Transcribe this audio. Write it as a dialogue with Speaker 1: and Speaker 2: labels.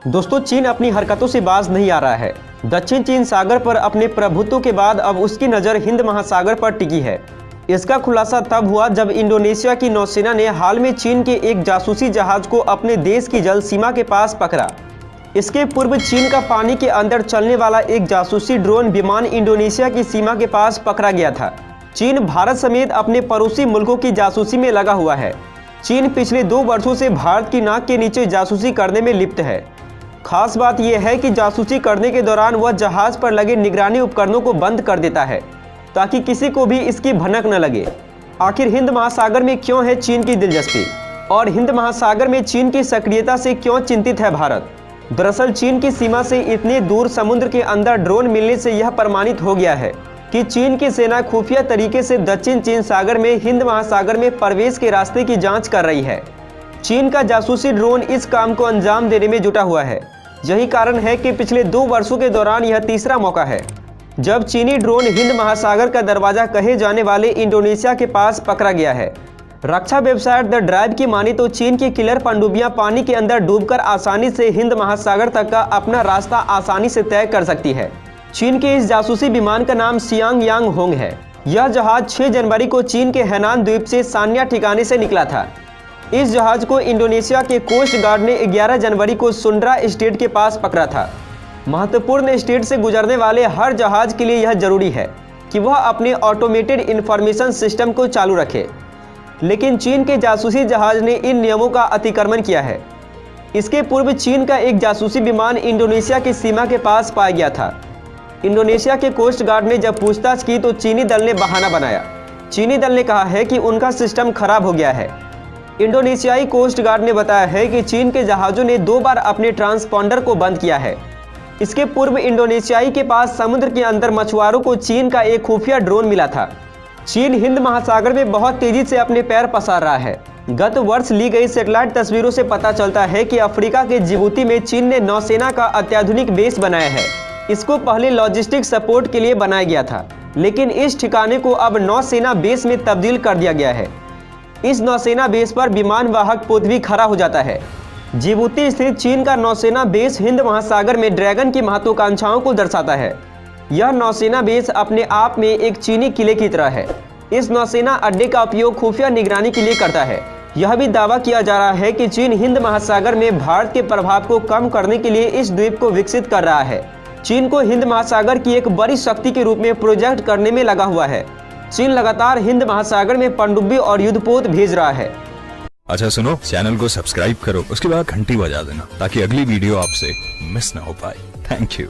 Speaker 1: दोस्तों, चीन अपनी हरकतों से बाज नहीं आ रहा है। दक्षिण चीन सागर पर अपने प्रभुत्व के बाद अब उसकी नज़र हिंद महासागर पर टिकी है। इसका खुलासा तब हुआ जब इंडोनेशिया की नौसेना ने हाल में चीन के एक जासूसी जहाज को अपने देश की जल सीमा के पास पकड़ा। इसके पूर्व चीन का पानी के अंदर चलने वाला एक जासूसी ड्रोन विमान इंडोनेशिया की सीमा के पास पकड़ा गया था। चीन भारत समेत अपने पड़ोसी मुल्कों की जासूसी में लगा हुआ है। चीन पिछले 2 वर्षों से भारत की नाक के नीचे जासूसी करने में लिप्त है। खास बात यह है कि जासूसी करने के दौरान वह जहाज पर लगे निगरानी उपकरणों को बंद कर देता है ताकि किसी को भी इसकी भनक न लगे। आखिर हिंद महासागर में क्यों है चीन की दिलचस्पी और हिंद महासागर में चीन की सक्रियता से क्यों चिंतित है भारत? दरअसल चीन की सीमा से इतने दूर समुद्र के अंदर ड्रोन मिलने से यह प्रमाणित हो गया है कि चीन की सेना खुफिया तरीके से दक्षिण चीन सागर में हिंद महासागर में प्रवेश के रास्ते की जांच कर रही है। चीन का जासूसी ड्रोन इस काम को अंजाम देने में जुटा हुआ है। यही कारण है कि पिछले 2 वर्षों के दौरान यह तीसरा मौका है जब चीनी ड्रोन हिंद महासागर का दरवाजा कहे जाने वाले इंडोनेशिया के पास पकड़ा गया है। रक्षा वेबसाइट द ड्राइव की मानी तो चीन की किलर पनडुब्बियां पानी के अंदर डूबकर आसानी से हिंद महासागर तक का अपना रास्ता आसानी से तय कर सकती है। चीन के इस जासूसी विमान का नाम सियांग यांग होंग है। यह जहाज 6 जनवरी को चीन के हैनान द्वीप से सान्या ठिकाने से निकला था। इस जहाज को इंडोनेशिया के कोस्ट गार्ड ने 11 जनवरी को सुंड्रा स्टेट के पास पकड़ा था। महत्वपूर्ण स्टेट से गुजरने वाले हर जहाज के लिए यह जरूरी है कि वह अपने ऑटोमेटेड इंफॉर्मेशन सिस्टम को चालू रखे, लेकिन चीन के जासूसी जहाज ने इन नियमों का अतिक्रमण किया है। इसके पूर्व चीन का एक जासूसी विमान इंडोनेशिया की सीमा के पास पाया गया था। इंडोनेशिया के कोस्ट गार्ड ने जब पूछताछ की तो चीनी दल ने बहाना बनाया। चीनी दल ने कहा है कि उनका सिस्टम खराब हो गया है। इंडोनेशियाई कोस्ट गार्ड ने बताया है कि चीन के जहाज़ों ने 2 बार अपने ट्रांसपॉन्डर को बंद किया है। इसके पूर्व इंडोनेशियाई के पास समुद्र के अंदर मछुआरों को चीन का एक खुफिया ड्रोन मिला था। चीन हिंद महासागर में बहुत तेजी से अपने पैर पसार रहा है। गत वर्ष ली गई सैटेलाइट तस्वीरों से पता चलता है कि अफ्रीका के जिबूती में चीन ने नौसेना का अत्याधुनिक बेस बनाया है। इसको पहले लॉजिस्टिक सपोर्ट के लिए बनाया गया था, लेकिन इस ठिकाने को अब नौसेना बेस में तब्दील कर दिया गया है। इस नौसेना बेस पर विमान वाहक पोत भी खड़ा हो जाता है। जिबूती स्थित चीन का नौसेना बेस हिंद महासागर में ड्रैगन की महत्वाकांक्षाओं को दर्शाता है। यह नौसेना बेस अपने आप में एक चीनी किले की तरह है। इस नौसेना अड्डे का उपयोग खुफिया निगरानी के लिए करता है। यह भी दावा किया जा रहा है कि चीन हिंद महासागर में भारत के प्रभाव को कम करने के लिए इस द्वीप को विकसित कर रहा है। चीन को हिंद महासागर की एक बड़ी शक्ति के रूप में प्रोजेक्ट करने में लगा हुआ है। चीन लगातार हिंद महासागर में पनडुब्बी और युद्धपोत भेज रहा है।
Speaker 2: अच्छा सुनो, चैनल को सब्सक्राइब करो, उसके बाद घंटी बजा देना ताकि अगली वीडियो आपसे मिस ना हो पाए। Thank you.